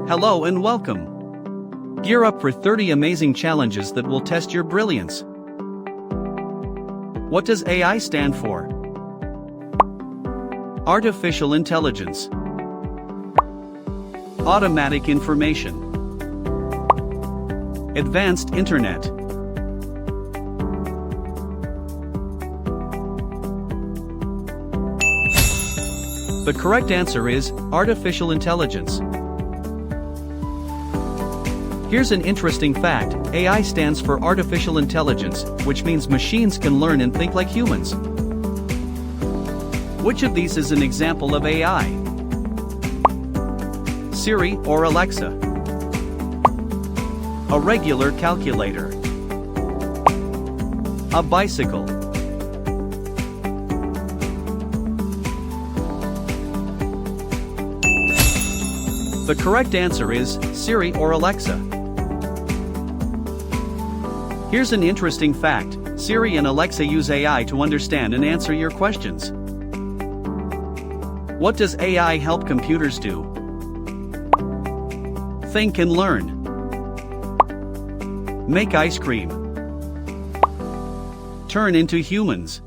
Hello and welcome. Gear up for 30 amazing challenges that will test your brilliance. What does AI stand for? Artificial intelligence. Automatic information. Advanced internet. The correct answer is artificial intelligence. Here's an interesting fact: AI stands for artificial intelligence, which means machines can learn and think like humans. Which of these is an example of AI? Siri or Alexa? A regular calculator. A bicycle. The correct answer is Siri or Alexa. Here's an interesting fact: Siri and Alexa use AI to understand and answer your questions. What does AI help computers do? Think and learn. Make ice cream. Turn into humans.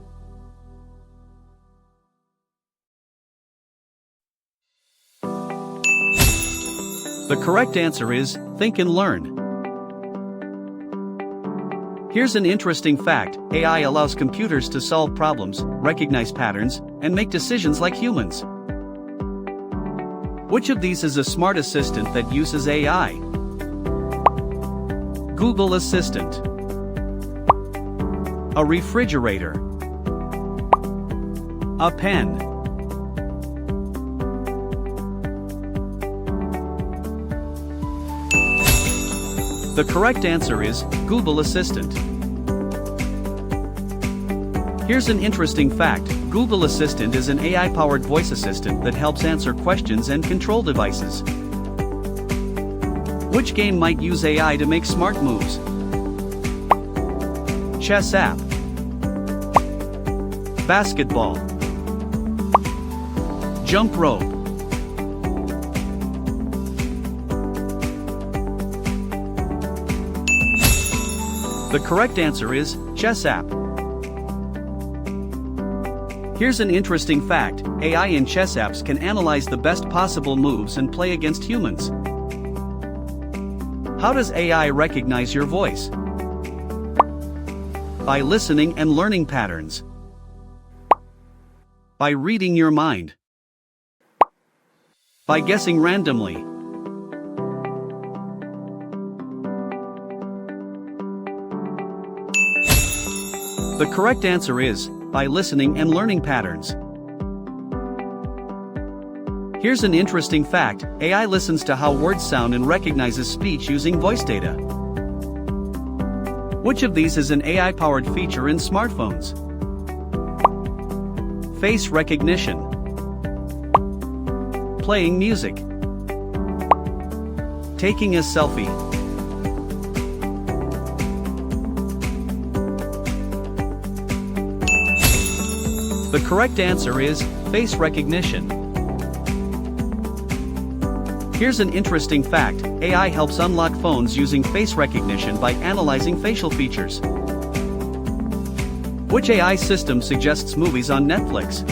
The correct answer is think and learn. Here's an interesting fact: AI allows computers to solve problems, recognize patterns, and make decisions like humans. Which of these is a smart assistant that uses AI? Google Assistant. A refrigerator. A pen. The correct answer is Google Assistant. Here's an interesting fact: Google Assistant is an AI-powered voice assistant that helps answer questions and control devices. Which game might use AI to make smart moves? Chess app. Basketball. Jump rope. The correct answer is chess app. Here's an interesting fact: AI in chess apps can analyze the best possible moves and play against humans. How does AI recognize your voice? By listening and learning patterns. By reading your mind. By guessing randomly. The correct answer is by listening and learning patterns. Here's an interesting fact: AI listens to how words sound and recognizes speech using voice data. Which of these is an AI-powered feature in smartphones? Face recognition. Playing music. Taking a selfie. The correct answer is face recognition. Here's an interesting fact: AI helps unlock phones using face recognition by analyzing facial features. Which AI system suggests movies on Netflix?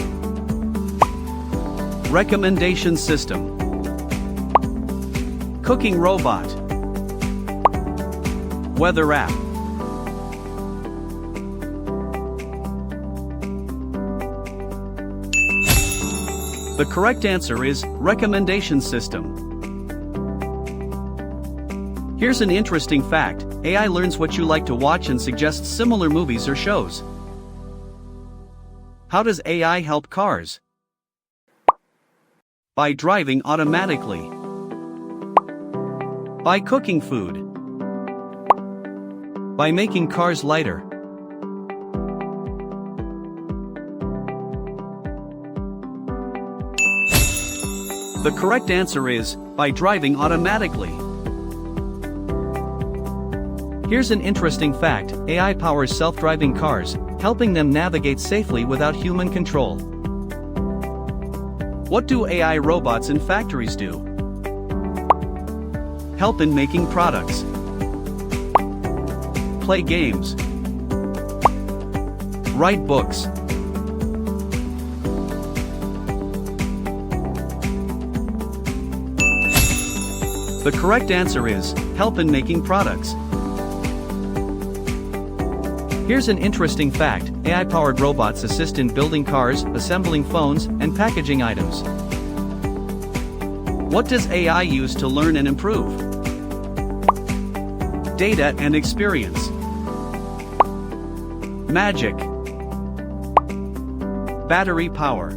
Recommendation system. Cooking robot. Weather app. The correct answer is recommendation system. Here's an interesting fact: AI learns what you like to watch and suggests similar movies or shows. How does AI help cars? By driving automatically. By cooking food. By making cars lighter. The correct answer is by driving automatically. Here's an interesting fact: AI powers self-driving cars, helping them navigate safely without human control. What do AI robots in factories do? help in making products, play games, write books. The correct answer is help in making products. Here's an interesting fact: AI-powered robots assist in building cars, assembling phones, and packaging items. What does AI use to learn and improve? Data and experience. Magic. Battery power.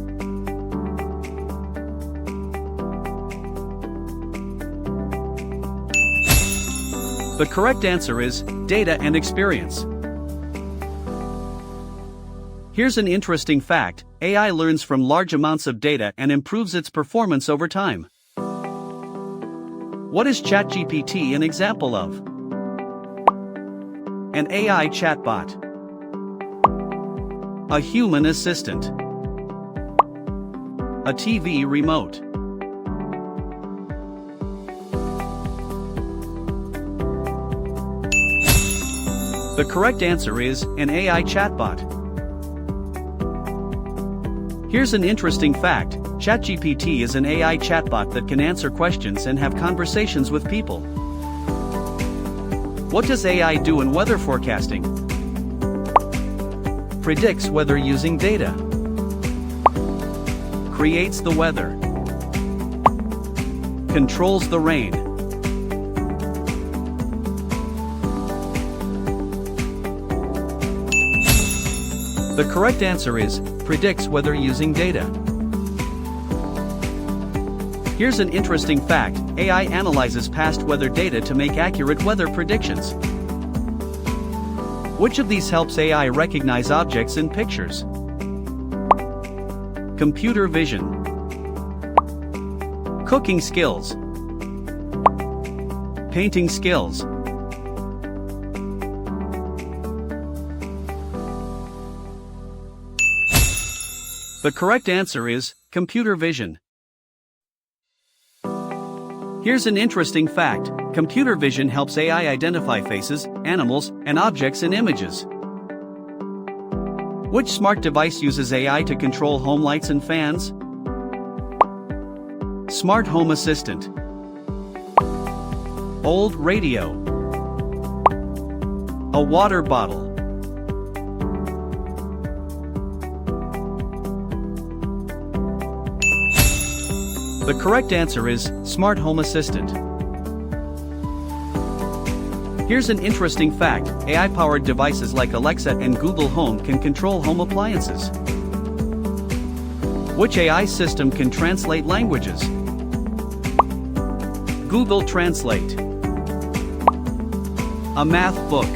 The correct answer is data and experience. Here's an interesting fact: AI learns from large amounts of data and improves its performance over time. What is ChatGPT an example of? An AI chatbot. A human assistant. A TV remote. The correct answer is an AI chatbot. Here's an interesting fact: ChatGPT is an AI chatbot that can answer questions and have conversations with people. What does AI do in weather forecasting? Predicts weather using data. Creates the weather. Controls the rain. The correct answer is predicts weather using data. Here's an interesting fact: AI analyzes past weather data to make accurate weather predictions. Which of these helps AI recognize objects in pictures? Computer vision. Cooking skills. Painting skills. The correct answer is computer vision. Here's an interesting fact: computer vision helps AI identify faces, animals, and objects in images. Which smart device uses AI to control home lights and fans? Smart home assistant. Old radio. A water bottle. The correct answer is smart home assistant. Here's an interesting fact: AI-powered devices like Alexa and Google Home can control home appliances. Which AI system can translate languages? Google Translate. A math book.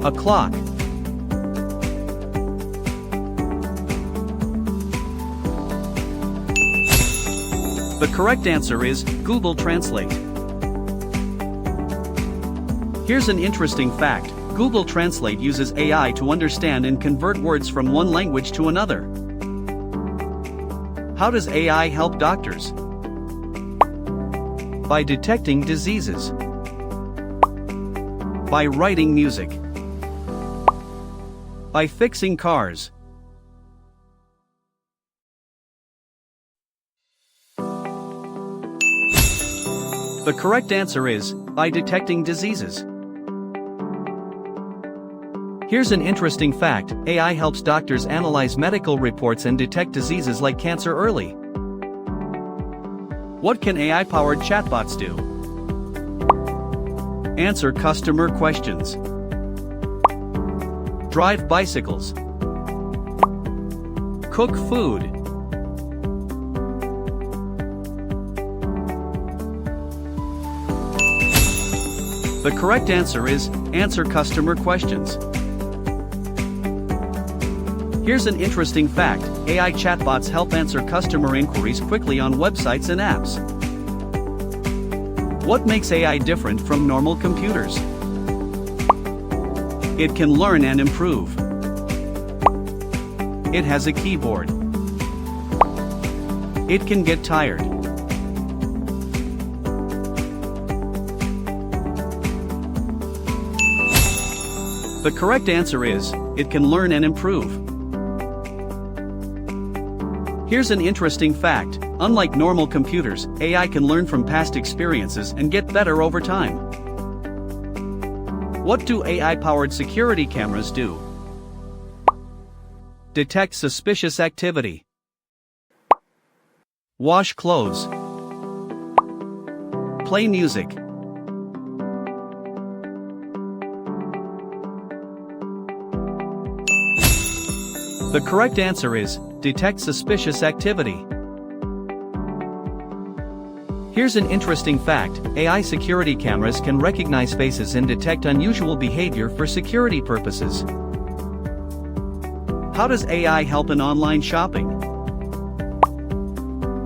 A clock. The correct answer is Google Translate. Here's an interesting fact: Google Translate uses AI to understand and convert words from one language to another. How does AI help doctors? By detecting diseases. By writing music. By fixing cars. The correct answer is by detecting diseases. Here's an interesting fact: AI helps doctors analyze medical reports and detect diseases like cancer early. What can AI-powered chatbots do? Answer customer questions. Drive bicycles. Cook food. The correct answer is answer customer questions. Here's an interesting fact: AI chatbots help answer customer inquiries quickly on websites and apps. What makes AI different from normal computers? It can learn and improve. It has a keyboard. It can get tired. The correct answer is, it can learn and improve. Here's an interesting fact: unlike normal computers, AI can learn from past experiences and get better over time. What do AI-powered security cameras do? Detect suspicious activity. Wash clothes. Play music. The correct answer is, detect suspicious activity. Here's an interesting fact: AI security cameras can recognize faces and detect unusual behavior for security purposes. How does AI help in online shopping?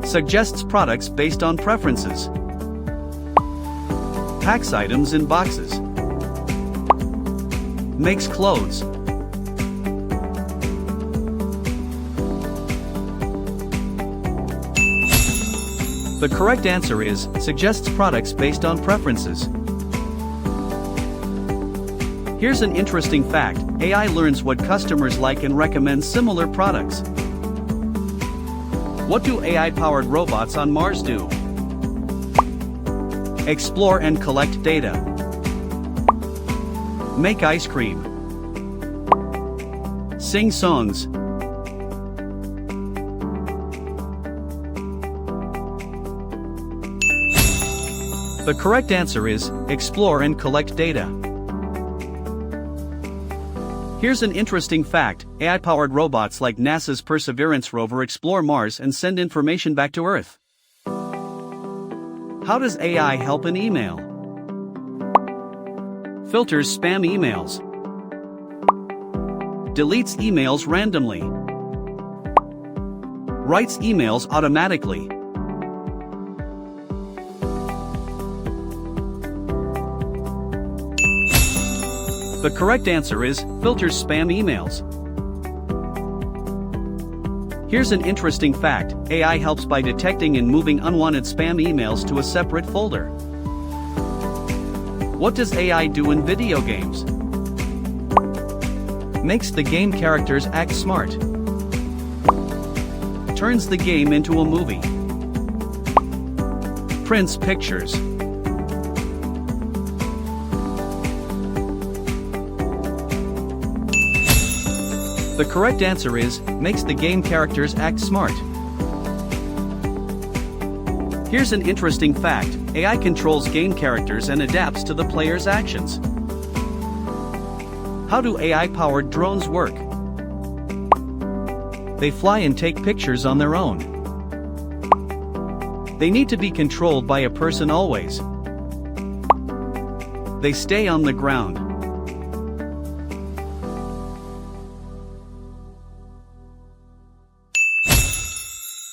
Suggests products based on preferences. Packs items in boxes. Makes clothes. The correct answer is, suggests products based on preferences. Here's an interesting fact: AI learns what customers like and recommends similar products. What do AI-powered robots on Mars do? Explore and collect data. Make ice cream. Sing songs. The correct answer is, explore and collect data. Here's an interesting fact: AI-powered robots like NASA's Perseverance rover explore Mars and send information back to Earth. How does AI help in email? Filters spam emails. Deletes emails randomly. Writes emails automatically. The correct answer is, filters spam emails. Here's an interesting fact: AI helps by detecting and moving unwanted spam emails to a separate folder. What does AI do in video games? Makes the game characters act smart. Turns the game into a movie. Prints pictures. The correct answer is, makes the game characters act smart. Here's an interesting fact: AI controls game characters and adapts to the player's actions. How do AI-powered drones work? They fly and take pictures on their own. They need to be controlled by a person always. They stay on the ground.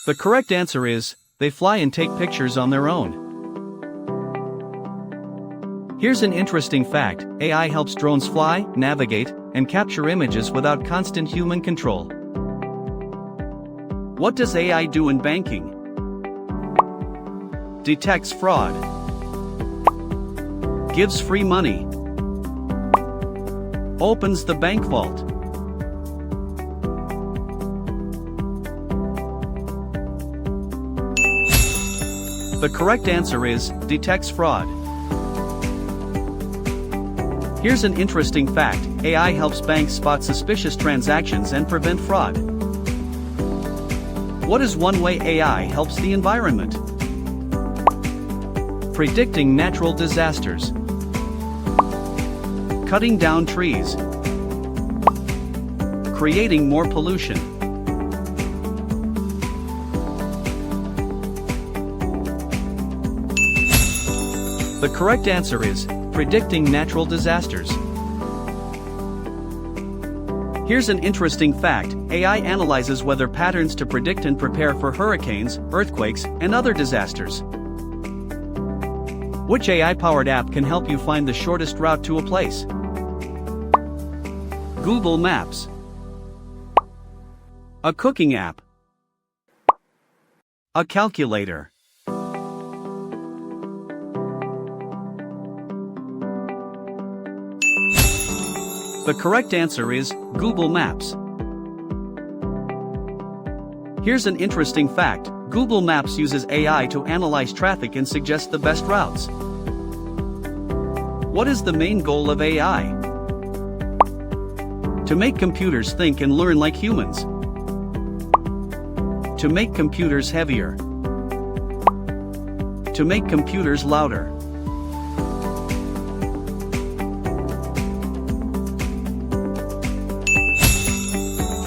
The correct answer is, they fly and take pictures on their own. Here's an interesting fact: AI helps drones fly, navigate, and capture images without constant human control. What does AI do in banking? Detects fraud. Gives free money. Opens the bank vault. The correct answer is, detects fraud. Here's an interesting fact: AI helps banks spot suspicious transactions and prevent fraud. What is one way AI helps the environment? Predicting natural disasters. Cutting down trees. Creating more pollution. The correct answer is, predicting natural disasters. Here's an interesting fact: AI analyzes weather patterns to predict and prepare for hurricanes, earthquakes, and other disasters. Which AI-powered app can help you find the shortest route to a place? Google Maps. A cooking app. A calculator. The correct answer is Google Maps. Here's an interesting fact. Google Maps uses AI to analyze traffic and suggest the best routes. What is the main goal of AI? To make computers think and learn like humans. To make computers heavier. To make computers louder.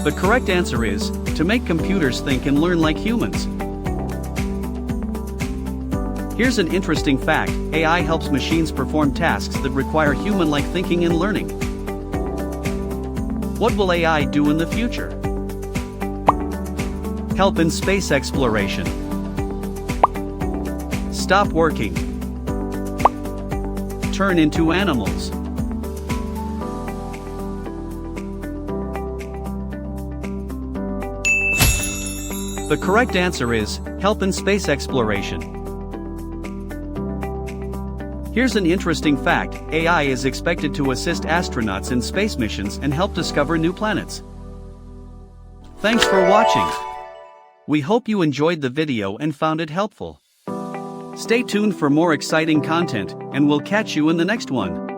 The correct answer is, to make computers think and learn like humans. Here's an interesting fact, AI helps machines perform tasks that require human-like thinking and learning. What will AI do in the future? Help in space exploration. Stop working. Turn into animals. The correct answer is, help in space exploration. Here's an interesting fact, AI is expected to assist astronauts in space missions and help discover new planets. Thanks for watching. We hope you enjoyed the video and found it helpful. Stay tuned for more exciting content, and we'll catch you in the next one.